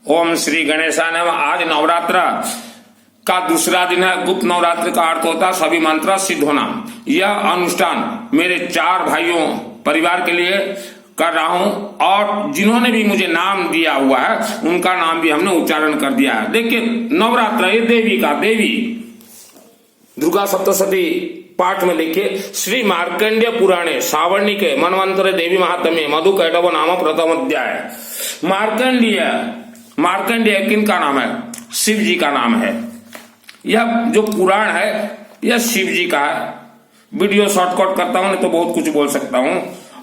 ओम श्री गणेशाय नमः। आज नवरात्र का दूसरा दिन है। गुप्त नवरात्र का अर्थ होता है सभी मंत्र सिद्ध होना। यह अनुष्ठान मेरे 4 भाइयों परिवार के लिए कर रहा हूं और जिन्होंने भी मुझे नाम दिया हुआ है उनका नाम भी हमने उच्चारण कर दिया है। देखिए नवरात्र ये देवी दुर्गा सप्तशती पाठ में देखिए श्री मार्कंडेय पुराणे सावर्णी के मनवंतर देवी महात्म्य मधु कैटव नाम प्रथम अध्याय। मार्कंडेय किनका नाम है? शिव जी का नाम है। यह जो पुराण है यह शिव जी का है। वीडियो शॉर्टकट करता हूं नहीं तो बहुत कुछ बोल सकता हूं।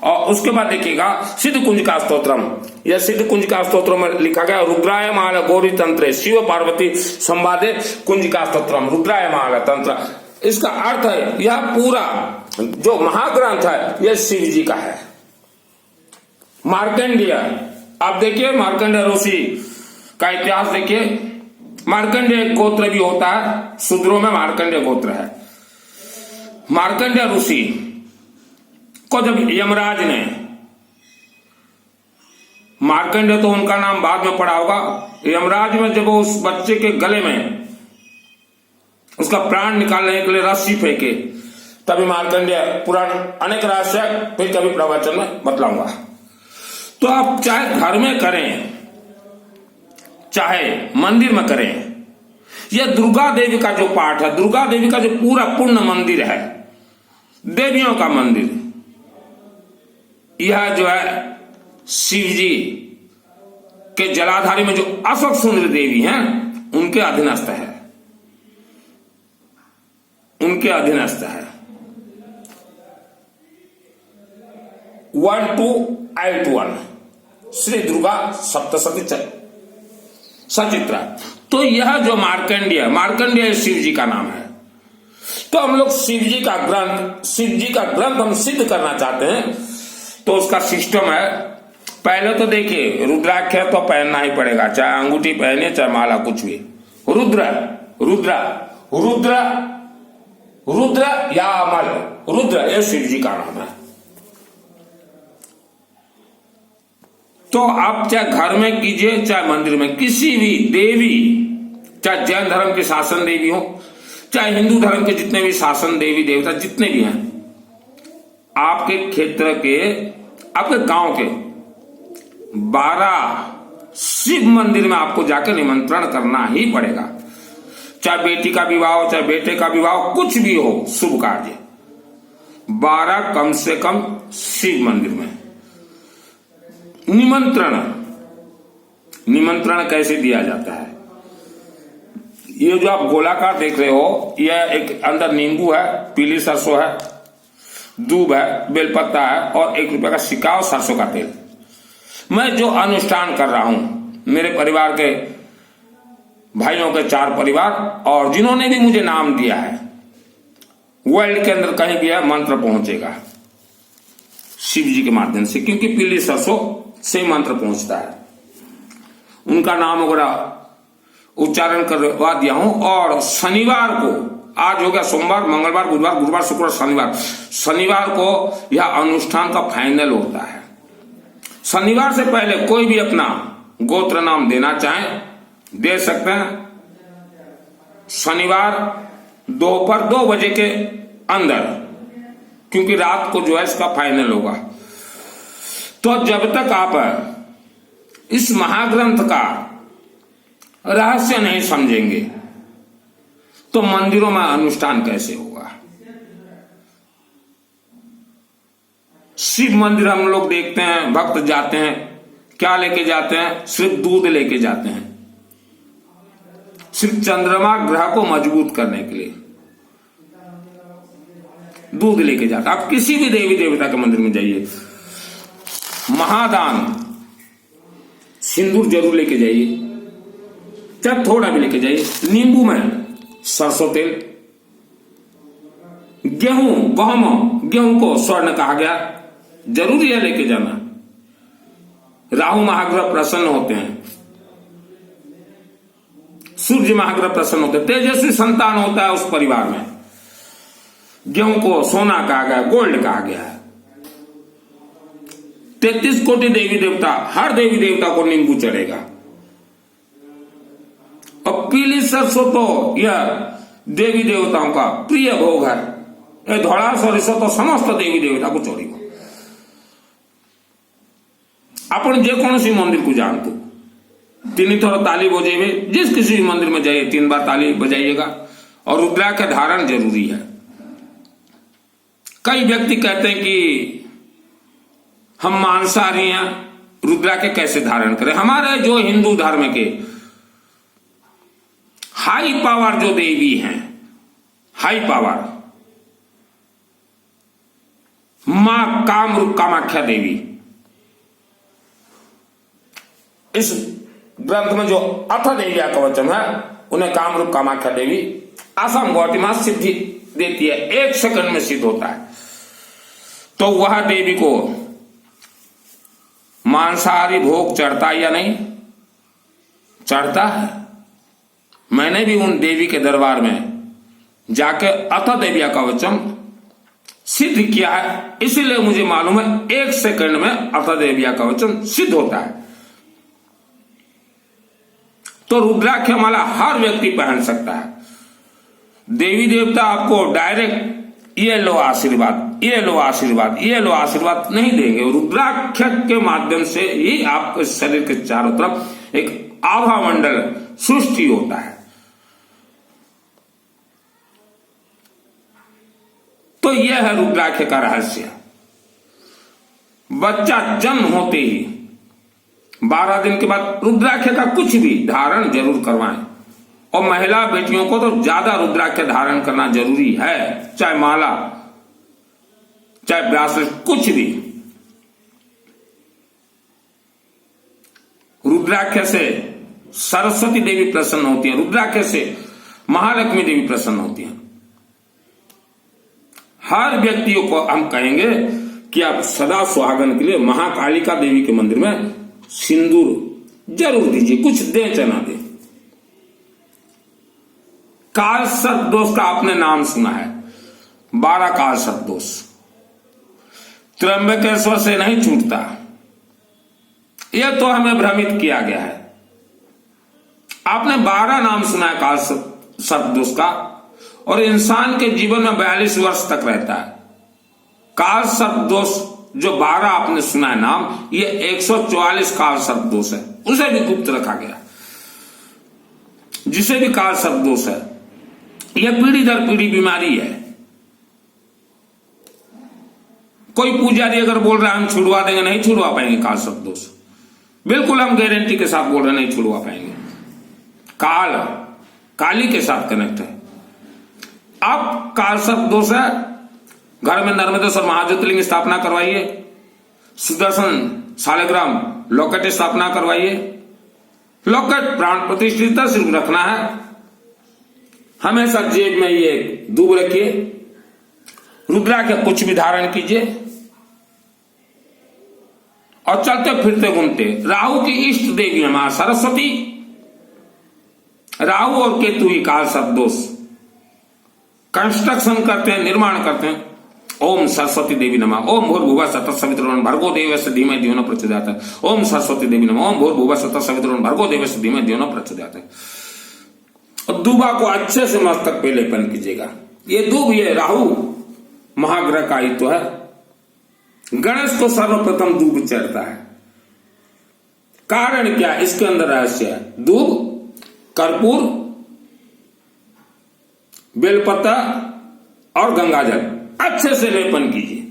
और उसके बाद देखिएगा सिद्ध कुंज का स्तोत्रम। यह सिद्ध कुंज का स्तोत्र में लिखा गया रुद्राय माल गौरी तंत्रे शिव पार्वती संवादे कुंज का स्तोत्रम रुद्राय माल तंत्र। इसका अर्थ है यह पूरा जो महाग्रंथ है यह शिव जी का है। मार्कंडेय, आप देखिए मार्कंडेय ऋषि का इतिहास देखिए। मार्कंडेय गोत्र भी होता है, शूद्रों में मार्कंडेय गोत्र है। मार्कंडेय ऋषि को जब यमराज ने, मार्कंडेय तो उनका नाम बाद में पड़ा होगा, यमराज में जब उस बच्चे के गले में उसका प्राण निकालने के लिए रस्सी फेंके तभी मार्कंडेय पुराण अनेक रहस्य फिर कभी प्रवचन में बतलाऊंगा। तो आप चाहे घर में करें चाहे मंदिर में करें, यह दुर्गा देवी का जो पाठ है, दुर्गा देवी का जो पूरा पूर्ण मंदिर है, देवियों का मंदिर, यह जो है शिव जी के जलाधारी में जो अशोक सुंदर देवी हैं उनके अधीनस्थ है, उनके अधीनस्थ है। 1 to 8 श्री दुर्गा सप्तशती सचित्रा। तो यह जो मार्कंडेय शिव जी का नाम है। तो हम लोग शिव जी का ग्रंथ हम सिद्ध करना चाहते हैं तो उसका सिस्टम है। पहले तो देखिए रुद्राक्ष तो पहनना ही पड़ेगा, चाहे अंगूठी पहने चाहे माला कुछ भी। रुद्र या अमल, रुद्र यह शिव जी का नाम है। तो आप चाहे घर में कीजिए चाहे मंदिर में, किसी भी देवी, चाहे जैन धर्म के शासन देवी हो चाहे हिंदू धर्म के जितने भी शासन देवी देवता जितने भी हैं, आपके क्षेत्र के आपके गांव के 12 शिव मंदिर में आपको जाकर निमंत्रण करना ही पड़ेगा। चाहे बेटी का विवाह हो चाहे बेटे का विवाह हो, कुछ भी हो शुभ कार्य, 12 कम से कम शिव मंदिर में निमंत्रण कैसे दिया जाता है? ये जो आप गोलाकार देख रहे हो यह एक अंदर नींबू है, पीली सरसों है, दूब है, बेलपत्ता है और 1 रुपए का सिक्का और सरसों का तेल। मैं जो अनुष्ठान कर रहा हूं, मेरे परिवार के भाइयों के 4 परिवार और जिन्होंने भी मुझे नाम दिया है, वर्ल्ड के अंदर कहीं भी मंत्र पहुंचेगा शिव जी के माध्यम से, क्योंकि पीली सरसों से मंत्र पहुंचता है। उनका नाम वगैरह उच्चारण करवा दिया हूं। और शनिवार को, आज हो गया सोमवार, मंगलवार, बुधवार, गुरुवार, शुक्रवार, शनिवार को यह अनुष्ठान का फाइनल होता है। शनिवार से पहले कोई भी अपना गोत्र नाम देना चाहे दे सकते हैं। शनिवार दोपहर 2 बजे के अंदर, क्योंकि रात को जो है इसका फाइनल होगा। तो जब तक आप इस महाग्रंथ का रहस्य नहीं समझेंगे तो मंदिरों में अनुष्ठान कैसे होगा? शिव मंदिर हम लोग देखते हैं, भक्त जाते हैं, क्या लेके जाते हैं? सिर्फ दूध लेके जाते हैं, सिर्फ चंद्रमा ग्रह को मजबूत करने के लिए दूध लेके जाते हैं। आप किसी भी देवी देवता के मंदिर में जाइए, महादान सिंदूर जरूर लेके जाइए, चाहे थोड़ा भी लेके जाइए। नींबू में सरसों तेल, गेहूं को स्वर्ण कहा गया, जरूर यह लेके जाना। राहु महाग्रह प्रसन्न होते हैं, सूर्य महाग्रह प्रसन्न होते हैं, तेजस्वी संतान होता है उस परिवार में। गेहूं को सोना कहा गया, गोल्ड कहा गया है। 33 कोटि देवी देवता, हर देवी देवता को नींबू चढ़ेगा। और पीली सरसों तो यह देवी देवताओं का प्रिय भोग है। ये धड़ा सरिषो तो समस्त देवी देवता को चोरी अपन जेकोसी मंदिर को जानते 3 थोड़ा ताली बजेबे, जिस किसी भी मंदिर में जाइए 3 बार ताली बजाइएगा। और रुद्राक्ष धारण जरूरी है। कई व्यक्ति कहते हैं कि हम मांसाहारी हैं, रुद्राक्ष कैसे धारण करें। हमारे जो हिंदू धर्म के हाई पावर जो देवी हैं, हाई पावर मां कामरूप कामाख्या देवी, इस ग्रंथ में जो अथ देविया कवचम है उन्हें कामरूप कामाख्या देवी आसाम गुवाहाटी में सिद्धि देती है, 1 सेकंड में सिद्ध होता है। तो वह देवी को मांसाहारी भोग चढ़ता है या नहीं? चढ़ता है। मैंने भी उन देवी के दरबार में जाके अथ देविया कवचम सिद्ध किया है, इसीलिए मुझे मालूम है 1 सेकंड में अथ देविया कवचम सिद्ध होता है। तो रुद्राक्ष माला हर व्यक्ति पहन सकता है। देवी देवता आपको डायरेक्ट ये लो आशीर्वाद, ये लो आशीर्वाद, ये लो आशीर्वाद नहीं देंगे। रुद्राक्ष के माध्यम से ही आपके शरीर के चारों तरफ एक आभा मंडल सृष्टि होता है। तो यह है रुद्राक्ष का रहस्य। बच्चा जन्म होते ही 12 दिन के बाद रुद्राक्ष का कुछ भी धारण जरूर करवाएं। और महिला बेटियों को तो ज्यादा रुद्राक्ष धारण करना जरूरी है, चाहे माला चाहे ब्रासलेट कुछ भी। रुद्राक्ष से सरस्वती देवी प्रसन्न होती है, रुद्राक्ष से महालक्ष्मी देवी प्रसन्न होती है। हर व्यक्तियों को हम कहेंगे कि आप सदा सुहागन के लिए महाकालिका देवी के मंदिर में सिंदूर जरूर दीजिए, कुछ दे चाहे ना दे। काल सर्प दोष का आपने नाम सुना है, 12 काल सर्प दोष त्र्यंबकेश्वर से नहीं छूटता। यह तो हमें भ्रमित किया गया है। आपने 12 नाम सुना है काल सर्प दोष का, और इंसान के जीवन में 42 वर्ष तक रहता है। काल सर्प दोष जो 12 आपने सुना है नाम, ये 144 काल सर्प दोष है, उसे भी गुप्त रखा गया। जिसे भी काल सर्प दोष है, यह पीढ़ी दर पीढ़ी बीमारी है। कोई पुजारी अगर बोल रहा है हम छुड़वा देंगे, नहीं छुड़वा पाएंगे काल सर्प दोष। बिल्कुल हम गारंटी के साथ बोल रहे हैं, नहीं छुड़वा पाएंगे। काल काली के साथ कनेक्ट है। अब काल सर्प दोष है, घर में नर्मदेश्वर महाज्योतिर्लिंग स्थापना करवाइए, सुदर्शन शालिग्राम लॉकेट स्थापना करवाइए। लॉकेट प्राण प्रतिष्ठित सिर्फ रखना है, हमेशा जेब में ये दूब रखिए। रुद्राक्ष कुछ भी धारण कीजिए और चलते फिरते घूमते। राहु की इष्ट देवी है मां सरस्वती। राहु और केतु ही काल सर्प दोष कंस्ट्रक्शन करते हैं, निर्माण करते हैं। ओम सरस्वती देवी नमः। ओम भूर्भुवः स्वतः सवितुर्वरेण्यं भर्गो देवस्य धीमहि धियो न प्रचोदयात्। ओम सरस्वती देवी नमः। ओम भूर्भुवः स्वतः सवितुर्वरेण्यं भर्गो देवस्य धीमहि धियो न प्रचोदयात्। और दूबा को अच्छे से मस्तक पे लेपन कीजिएगा। ये दूब, ये राहु महाग्रह का ही तो है। गणेश को सर्वप्रथम दूब चढ़ता है। कारण क्या? इसके अंदर रहस्य है। दूब, कर्पूर, बेलपत्ता और गंगाजल अच्छे से लेपन कीजिए।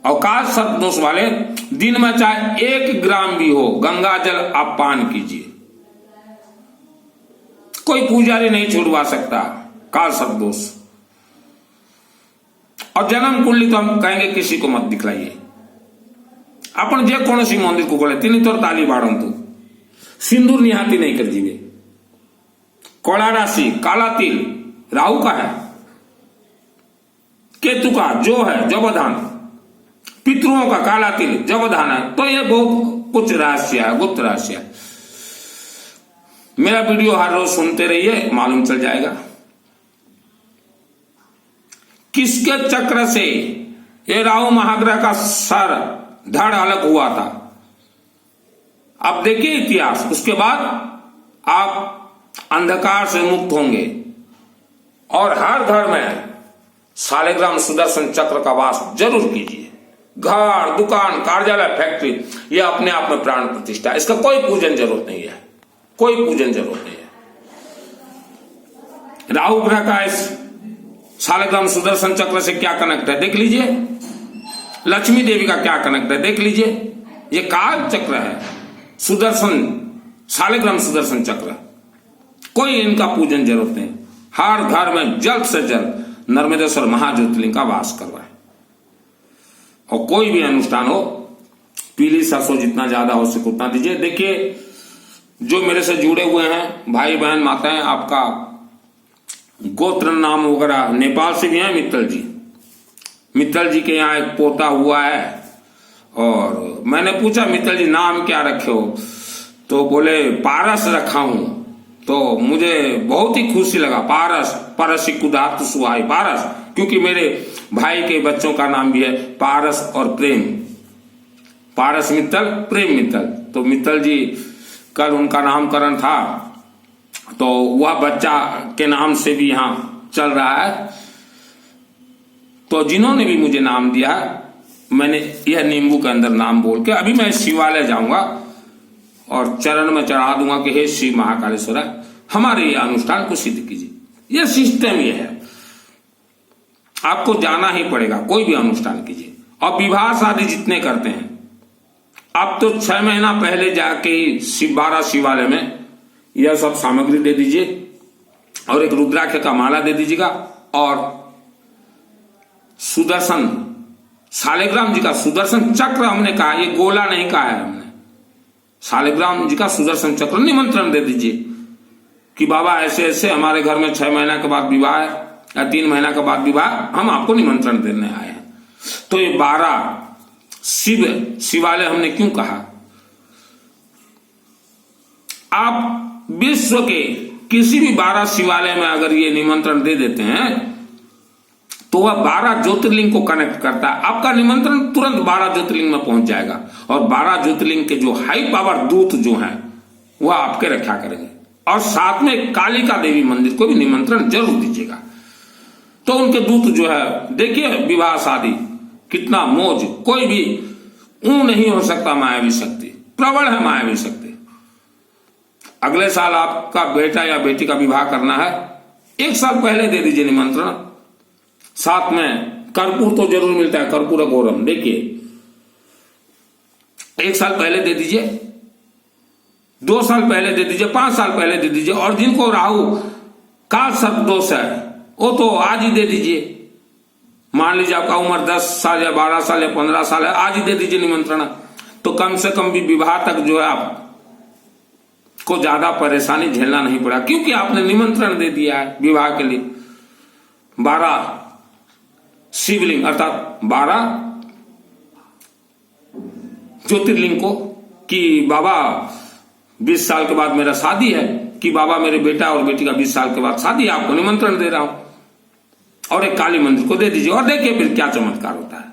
और काल सर्प दोष वाले दिन में चाहे 1 ग्राम भी हो गंगाजल आप पान कीजिए। कोई पुजारी नहीं छुड़वा सकता काल सर्प दोष। और जन्म कुंडली तो हम कहेंगे किसी को मत दिखलाइए। अपन जे कौन सी मंदिर को गले 3 तोर ताली बाड़ंतु सिंदूर निहाती नहीं कर जीवे। कड़ा राशि काला तिल राहु का है, केतु का जो है जबधान, पितरों का काला तिल जबधान है। तो ये बहुत कुछ रहस्य है, गुप्त रहस्य है। मेरा वीडियो हर रोज सुनते रहिए, मालूम चल जाएगा। किसके चक्र से ये राहु महाग्रह का सर धड़ अलग हुआ था? अब देखिए इतिहास। उसके बाद आप अंधकार से मुक्त होंगे और हर घर में शालिग्राम सुदर्शन चक्र का वास जरूर कीजिए। घर, दुकान, कार्यालय, फैक्ट्री, यह अपने आप में प्राण प्रतिष्ठा, इसका कोई पूजन जरूरत नहीं है, कोई पूजन जरूरत नहीं है। राहु ग्रह का इस शालिग्राम सुदर्शन चक्र से क्या कनेक्ट है देख लीजिए। लक्ष्मी देवी का क्या कनेक्ट है देख लीजिए। ये काल चक्र है, सुदर्शन, शालिग्राम सुदर्शन चक्र, कोई इनका पूजन जरूरत नहीं। हर घर में जल्द से जल्द नर्मदेश्वर महाज्योतिर्लिंग का वास करवाए और कोई भी अनुष्ठान हो पीली सरसों जितना ज्यादा हो सके उतना दीजिए। देखिए, जो मेरे से जुड़े हुए हैं भाई बहन माताएं, आपका गोत्र नाम वगैरह नेपाल से भी हैं। मित्तल जी के यहाँ एक पोता हुआ है और मैंने पूछा मित्तल जी नाम क्या रखे हो, तो बोले पारस रखा हूं। तो मुझे बहुत ही खुशी लगा, पारस, परसी कुदात सुहाई, पारस, क्योंकि मेरे भाई के बच्चों का नाम भी है पारस और प्रेम, पारस मित्तल, प्रेम मित्तल। तो मित्तल जी कल उनका नामकरण था, तो वह बच्चा के नाम से भी यहां चल रहा है। तो जिन्होंने भी मुझे नाम दिया, मैंने यह नींबू के अंदर नाम बोल के अभी मैं शिवालय जाऊंगा और चरण में चढ़ा दूंगा कि हे शिव महाकालेश्वर, हमारे ये अनुष्ठान को सिद्ध कीजिए। यह सिस्टम ये है, आपको जाना ही पड़ेगा, कोई भी अनुष्ठान कीजिए। और विवाह शादी जितने करते हैं, अब तो 6 महीना पहले जाके ही 12 शिवालय में यह सब सामग्री दे दीजिए और एक रुद्राक्ष का माला दे दीजिएगा। और सुदर्शन, शालिग्राम जी का सुदर्शन चक्र हमने कहा, ये गोला नहीं कहा है हमने, शालिग्राम जी का सुदर्शन चक्र निमंत्रण दे दीजिए कि बाबा ऐसे ऐसे हमारे घर में 6 महीना के बाद विवाह है या 3 महीना के बाद विवाह, हम आपको निमंत्रण देने आए हैं। तो ये 12 शिवालय हमने क्यों कहा? आप विश्व के किसी भी 12 शिवालय में अगर ये निमंत्रण दे देते हैं तो वह 12 ज्योतिर्लिंग को कनेक्ट करता है। आपका निमंत्रण तुरंत 12 ज्योतिर्लिंग में पहुंच जाएगा और 12 ज्योतिर्लिंग के जो हाई पावर दूत जो हैं वह आपके रक्षा करेंगे। और साथ में कालिका देवी मंदिर को भी निमंत्रण जरूर दीजिएगा। तो उनके दूत जो है, देखिए विवाह शादी कितना मौज, कोई भी ऊ नहीं हो सकता मायावी शक्ति, प्रबल है मायावी शक्ति। अगले साल आपका बेटा या बेटी का विवाह करना है, 1 साल पहले दे दीजिए निमंत्रण। साथ में कर्पूर तो जरूर मिलता है, कर्पूर गौरम, देखिए 1 साल पहले दे दीजिए, 2 साल पहले दे दीजिए, 5 साल पहले दे दीजिए। और जिनको राहु काल सर्प दोष है वो तो आज ही दे दीजिए। मान लीजिए आपका उम्र 10 साल या 12 साल या 15 साल है, आज ही दे दीजिए निमंत्रण। तो कम से कम भी विवाह तक जो है आप को ज्यादा परेशानी झेलना नहीं पड़ा, क्योंकि आपने निमंत्रण दे दिया है विवाह के लिए। 12 शिवलिंग अर्थात 12 ज्योतिर्लिंग को कि बाबा 20 साल के बाद मेरा शादी है, कि बाबा मेरे बेटा और बेटी का 20 साल के बाद शादी है, आपको निमंत्रण दे रहा हूं। और एक काली मंदिर को दे दीजिए और देखिए फिर क्या चमत्कार होता है।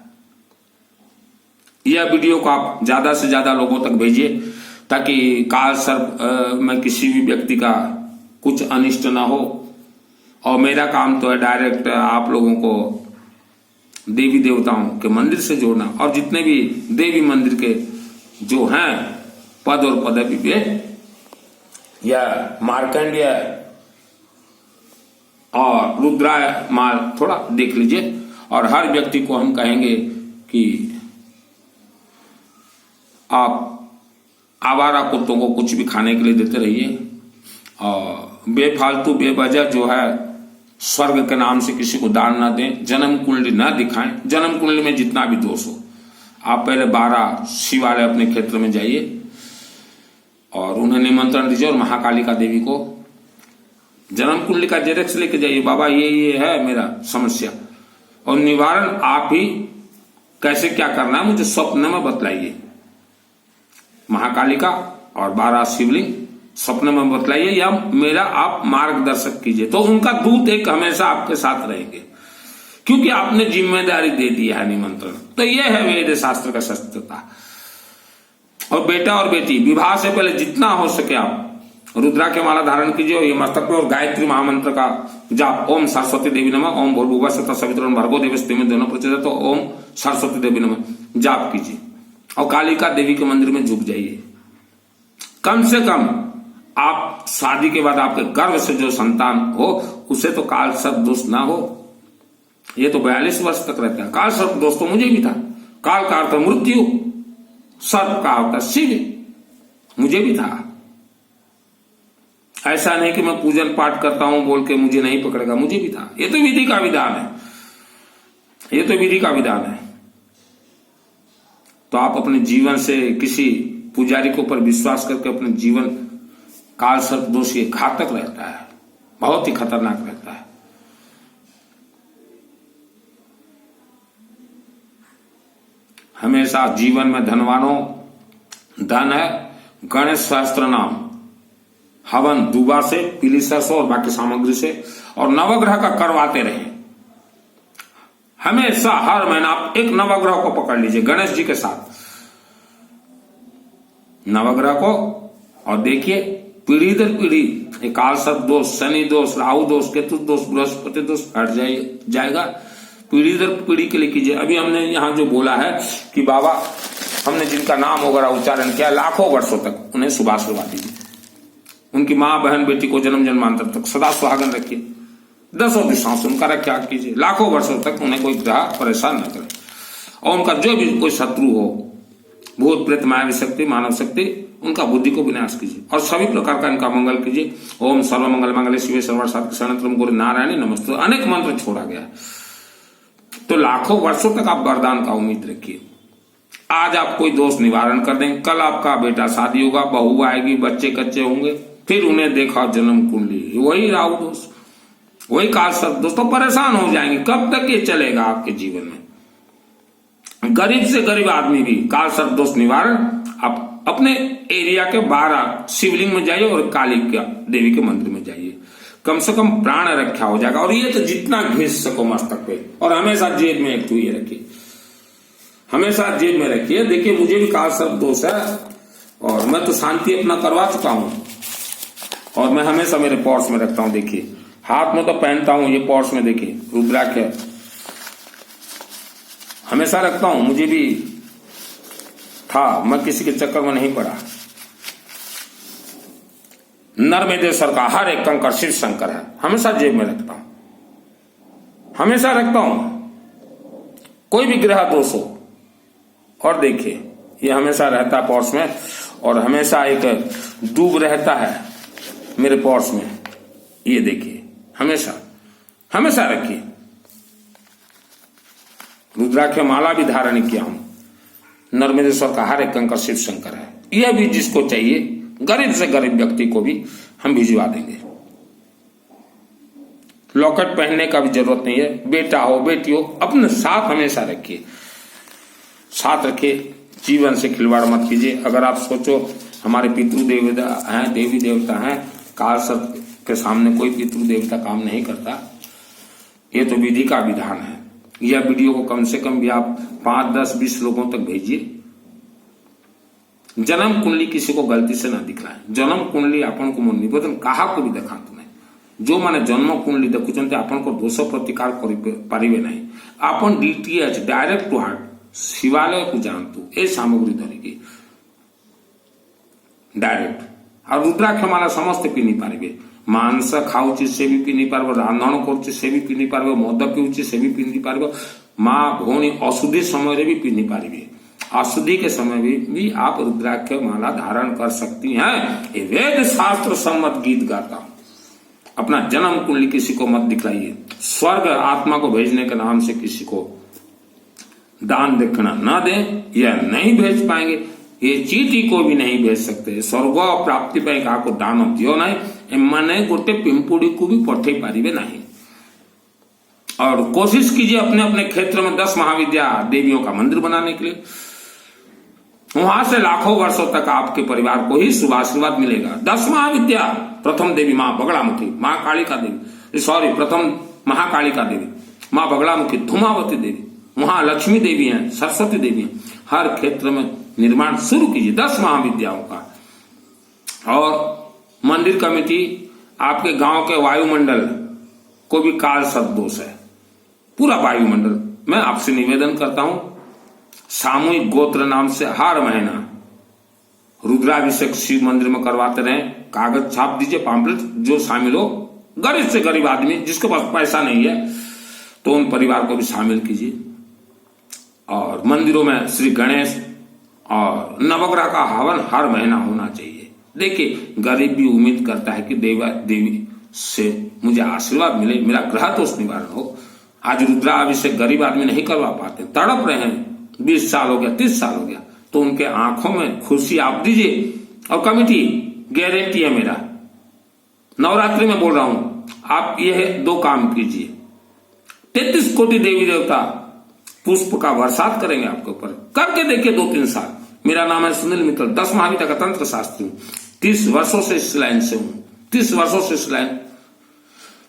यह वीडियो को आप ज्यादा से ज्यादा लोगों तक भेजिए ताकि काल सर्प में किसी भी व्यक्ति का कुछ अनिष्ट ना हो। और मेरा काम तो है डायरेक्ट आप लोगों को देवी देवताओं के मंदिर से जोड़ना, और जितने भी देवी मंदिर के जो हैं पद और पदवी पे या मार्कंडेय और रुद्राय माल थोड़ा देख लीजिए। और हर व्यक्ति को हम कहेंगे कि आप आवारा कुत्तों को कुछ भी खाने के लिए देते रहिए और बेफालतू बेवजह जो है स्वर्ग के नाम से किसी को दान ना दें, जन्म कुंडली ना दिखाएं। जन्म कुंडली में जितना भी दोष हो, आप पहले 12 शिवालय अपने क्षेत्र में जाइए और उन्हें निमंत्रण दीजिए और महाकालिका देवी को जन्म कुंडली का जेरेक्स लेके जाइए, बाबा ये है मेरा समस्या, और निवारण आप ही कैसे क्या करना है मुझे स्वप्न में बतलाइए। महाकालिका और 12 शिवलिंग स्वप्न में बतलाइए या मेरा आप मार्गदर्शक कीजिए, तो उनका दूत एक हमेशा आपके साथ रहेंगे, क्योंकि आपने जिम्मेदारी दे दी है निमंत्रण। तो यह है वेद शास्त्र का सत्यता। और बेटा और बेटी विवाह से पहले जितना हो सके आप रुद्राक्ष माला धारण कीजिए और ये मस्तक पे, और गायत्री महामंत्र का जाप, ओम सरस्वती देवी नमः, ओम भूर्भुवः स्वः सवितुर्वरेण्यं भर्गो देवस्य धीमहि दोनों प्रचोदयात्, तो ओम सरस्वती देवी नमः जाप कीजिए और कालिका देवी के मंदिर में झुक जाइए। कम से कम आप शादी के बाद आपके गर्भ से जो संतान हो उसे तो काल सर्प दोष ना हो। ये तो 42 वर्ष तक रहता है। काल सर्प दोष तो मुझे भी था। काल का अर्थ मृत्यु, सर्प का होता शिव, मुझे भी था। ऐसा नहीं कि मैं पूजन पाठ करता हूं बोल के मुझे नहीं पकड़ेगा, मुझे भी था। ये तो विधि का विधान है, ये तो विधि का विधान है। तो आप अपने जीवन से किसी पुजारी के ऊपर विश्वास करके अपने जीवन, काल सर्प दोष ये घातक रहता है, बहुत ही खतरनाक रहता है। हमेशा जीवन में धनवानों धन है, गणेश सहस्त्र नाम, हवन दूबा से, पीली सरसों और बाकी सामग्री से, और नवग्रह का करवाते रहे। हमेशा हर महीना आप एक नवग्रह को पकड़ लीजिए गणेश जी के साथ, नवग्रह को, और देखिए पीढ़ी दर पीढ़ी ये काल सर्प दोष, शनि दोष, राहु दोष, केतु दोष, बृहस्पति दोष हट जाएगा। पीढ़ी दर पीढ़ी के लिए कीजिए। अभी हमने यहाँ जो बोला है कि बाबा हमने जिनका नाम वगैरह उच्चारण किया लाखों वर्षों तक, उन्हें सुभाषिर्वाद दीजिए। उनकी माँ बहन बेटी को जन्म जन्मांतर तक सदा सुहागन रखिए, 10 दिशाओं से उनका रक्षा कीजिए, लाखों वर्षों तक उन्हें कोई ग्रह परेशान न करे। और उनका जो भी कोई शत्रु हो, भूत प्रेत मायावी शक्ति मानव शक्ति, उनका बुद्धि को विनाश कीजिए और सभी प्रकार का इनका मंगल कीजिए। ओम सर्व मंगल मांगल्ये शिवे सर्वार्थ साधिके शरण्यं गौरी नारायणी नमस्ते। अनेक मंत्र छोड़ा गया, तो लाखों वर्षों तक आप वरदान का उम्मीद रखिए। आज आप कोई दोष निवारण कर देंगे, कल आपका बेटा शादी होगा, बहू आएगी, बच्चे कच्चे होंगे, फिर उन्हें देखा जन्म कुंडली वही राहु दोष, वही काल सर्प दोष, तो परेशान हो जाएंगे। कब तक ये चलेगा आपके जीवन में? गरीब से गरीब आदमी भी काल सर्प दोष निवारण आप अपने एरिया के 12 शिवलिंग में जाइए और काली देवी के मंदिर में जाइए, कम से कम प्राण रक्षा हो जाएगा। और ये तो जितना घिस सको मस्तक पे, और हमेशा जेब में एक ये रखिए, हमेशा जेब में रखिए। देखिए मुझे भी काल सर्प दोष है और मैं तो शांति अपना करवा चुका हूं, और मैं हमेशा मेरे पर्स में रखता हूं। देखिए हाथ में तो पहनता हूं, ये पर्स में देखिए रुद्राक्ष है, हमेशा रखता हूं। मुझे भी था, मैं किसी के चक्कर में नहीं पड़ा। नर्मदेश्वर का हर एक कंकर शिव शंकर है, हमेशा जेब में रखता हूं, हमेशा रखता हूं, कोई भी ग्रह दोष हो। और देखिए ये हमेशा रहता है पर्स में, और हमेशा एक दूब रहता है मेरे पर्स में, ये देखिए हमेशा हमेशा रखिए। रुद्राक्ष माला भी धारण किया हूं, नर्मदेश्वर का हर एक कंकर शिव शंकर है। यह भी जिसको चाहिए, गरीब से गरीब व्यक्ति को भी हम भिजवा देंगे। लॉकेट पहनने का भी जरूरत नहीं है, बेटा हो बेटी हो अपने साथ हमेशा रखिए, साथ रखिए। जीवन से खिलवाड़ मत कीजिए। अगर आप सोचो हमारे पितृ देवता हैं, देवी देवता हैं, काल सर्प के सामने कोई पितृ देवता काम नहीं करता। ये तो विधि का विधान है। यह वीडियो को कम से कम भी आप 5, 10, 20 लोगों तक भेजिए। जन्म कुंडली किसी को गलती से ना दिखलाएं। जन्म कुंडली आपन को मन निवेदन कहा को भी देखातु नहीं। जो माने जन्म कुंडली देखुचंते आपन को दोष प्रतिकार पारिबे नहीं। आपन डीटीएच डायरेक्ट टू हार्ट शिवालय को जानतु ए सामग्री धरिकी डायरेक्ट। और रुद्राक्ष माला समस्त पिनी पारिबे। मांस खाऊची से भी पिनी पारबो, रांधण करुची से भी पिनी पारबो, मद पिउची से भी पिनी पारबो, माँ भौणी अशुद्धि समय भी पिनी पारिबे। अशुद्धि के समय भी आप रुद्राक्ष माला धारण कर सकती हैं। ये वेद शास्त्र सम्मत गीत गाता हूं। अपना जन्म कुंडली किसी को मत दिखलाइए। स्वर्ग आत्मा को भेजने के नाम से किसी को दान दक्षिणा न दें, यह नहीं भेज पाएंगे। ये चीटी को भी नहीं भेज सकते। स्वर्ग प्राप्ति पाई को दान दियो नहीं, एमाने गोटे पिंपुड़ी को भी पठे पारिबे नहीं। और कोशिश कीजिए अपने अपने क्षेत्र में 10 महाविद्या देवियों का मंदिर बनाने के लिए। वहां से लाखों वर्षों तक आपके परिवार को ही शुभ आशीर्वाद मिलेगा। 10 महाविद्या, प्रथम देवी माँ बगलामुखी, माँ कालिका देवी, सॉरी प्रथम महाकालिका देवी, माँ बगलामुखी, धूमावती देवी, वहां लक्ष्मी देवी हैं, सरस्वती देवी हैं। हर क्षेत्र में निर्माण शुरू कीजिए 10 महाविद्याओं का। और मंदिर मंदिर कमेटी आपके गांव के वायुमंडल को भी काल सर्प दोष है, पूरा वायुमंडल। मैं आपसे निवेदन करता हूं, सामूहिक गोत्र नाम से हर महीना रुद्राभिषेक शिव मंदिर में करवाते रहे। कागज छाप दीजिए, पॉम्पलेट, जो शामिल हो, गरीब से गरीब आदमी जिसके पास पैसा नहीं है तो उन परिवार को भी शामिल कीजिए। और मंदिरों में श्री गणेश और नवग्रह का हवन हर महीना होना चाहिए। देखिए, गरीब भी उम्मीद करता है कि देवी से मुझे आशीर्वाद मिले, मेरा ग्रह दोष निवारण हो। आज रुद्राभिषेक गरीब आदमी नहीं करवा पाते, तड़प रहे हैं, 20 साल हो गया, 30 साल हो गया, तो उनके आंखों में खुशी आप दीजिए। और कमेटी, गारंटी है मेरा, नवरात्रि में बोल रहा हूं, आप यह 2 काम कीजिए। 33 कोटि देवी देवता पुष्प का बरसात करेंगे आपके ऊपर, करके देखिए 2-3 साल। मेरा नाम है सुनील मित्तल, 10 महाविद्या का तंत्र शास्त्री हूं, 30 वर्षों से इस लाइन से हूं, 30 वर्षों से इस लाइन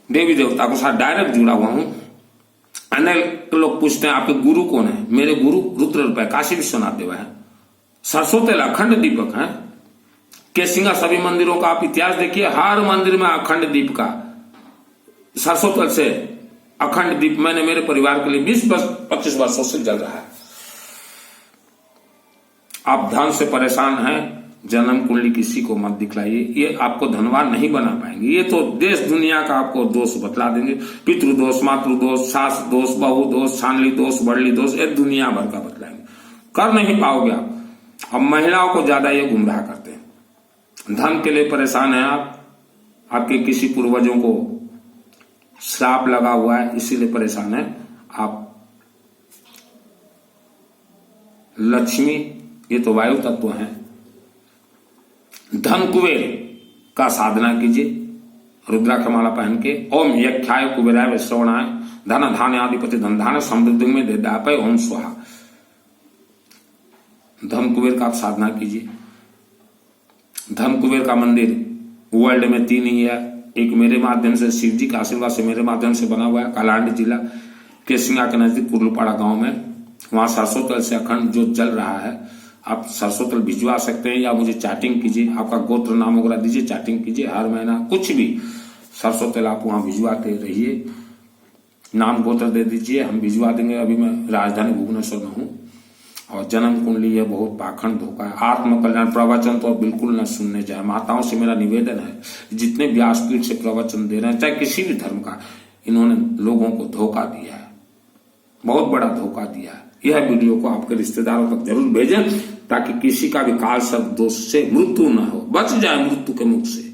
देवी देवता के साथ डायरेक्ट जुड़ा हुआ हूं। अनेक लोग पूछते हैं आपके गुरु कौन है? मेरे गुरु रुद्र रूप है, काशी विश्वनाथ देव है, सरसों तेल अखंड दीपक है। केसिंगा सभी मंदिरों का आप इतिहास देखिए, हर मंदिर में अखंड दीप का, सरसों तेल से अखंड दीप मैंने मेरे परिवार के लिए 20-25 वर्षों से जल रहा है। आप धन से परेशान हैं, जन्म कुंडली किसी को मत दिखलाइए, ये आपको धनवान नहीं बना पाएंगे। ये तो देश दुनिया का आपको दोष बतला देंगे, पितृदोष, मातृदोष, सास दोष, बहु दोष, छानली दोष, बड़ली दोष, ये दुनिया भर का बतलाएंगे, कर नहीं पाओगे आप। अब महिलाओं को ज्यादा ये गुमराह करते हैं। धन के लिए परेशान है आप, आपके किसी पूर्वजों को श्राप लगा हुआ है, इसीलिए परेशान है आप। लक्ष्मी, ये तो वायु तत्व है, धन कुबेर का साधना कीजिए, रुद्राक्ष माला पहन के। ओम यज्ञाय कुबेराय श्रवणाय धन धान्य आदिपति धन धान समृद्धि में दे दापय ओम स्वाहा। धन कुबेर का आप साधना कीजिए। धन कुबेर का मंदिर वर्ल्ड में 3 ही है, एक मेरे माध्यम से, शिव जी का आशीर्वाद से मेरे माध्यम से बना हुआ है, कालाहांडी जिला केसिंगा के नजदीक कुर्लुपाड़ा गांव में। वहां सरसों तेल से अखंड जो जल रहा है, आप सरसों तेल भिजवा सकते हैं या मुझे चैटिंग कीजिए, आपका गोत्र नाम वगैरह दीजिए, चैटिंग कीजिए। हर महीना कुछ भी सरसों तेल आप वहां भिजवाते रहिए, नाम गोत्र दे दीजिए, हम भिजवा देंगे। अभी मैं राजधानी भुवनेश्वर में हूँ। और जन्म कुंडली ये बहुत पाखंड धोखा है। आत्म कल्याण प्रवचन तो बिल्कुल न सुनने जाए। माताओं से मेरा निवेदन है, जितने व्यासपीठ से प्रवचन दे रहे हैं, चाहे किसी भी धर्म का, इन्होंने लोगों को धोखा दिया है, बहुत बड़ा धोखा दिया है। यह वीडियो को आपके रिश्तेदारों तक जरूर भेजें, ताकि किसी का भी काल सर्प दोष से मृत्यु न हो, बच जाए मृत्यु के मुख से।